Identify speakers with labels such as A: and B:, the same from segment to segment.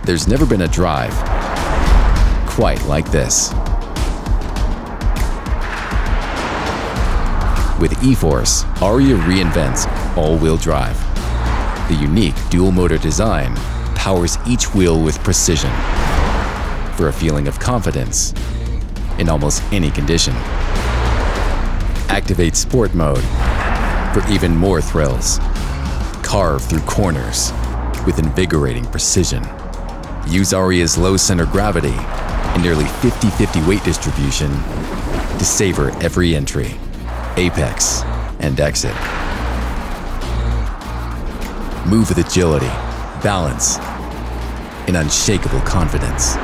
A: There's never been a drive quite like this. With E-Force, ARIYA reinvents all-wheel drive. The unique dual-motor design powers each wheel with precision for a feeling of confidence in almost any condition. Activate Sport Mode for even more thrills. Carve through corners with invigorating precision. Use ARIYA's low center gravity and nearly 50-50 weight distribution to savor every entry, apex, and exit. Move with agility, balance, and unshakable confidence.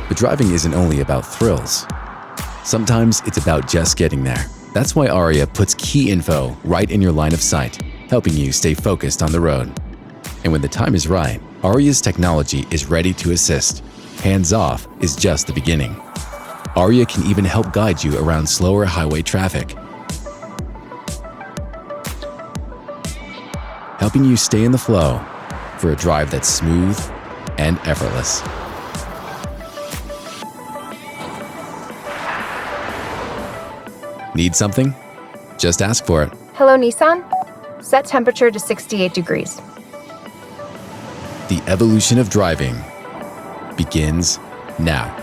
A: But driving isn't only about thrills. Sometimes it's about just getting there. That's why ARIYA puts key info right in your line of sight, helping you stay focused on the road. And when the time is right, ARIYA's technology is ready to assist. Hands-off is just the beginning. ARIYA can even help guide you around slower highway traffic, helping you stay in the flow for a drive that's smooth and effortless. Need something? Just ask for it.
B: Hello, Nissan. Set temperature to 68 degrees.
A: The evolution of driving begins now.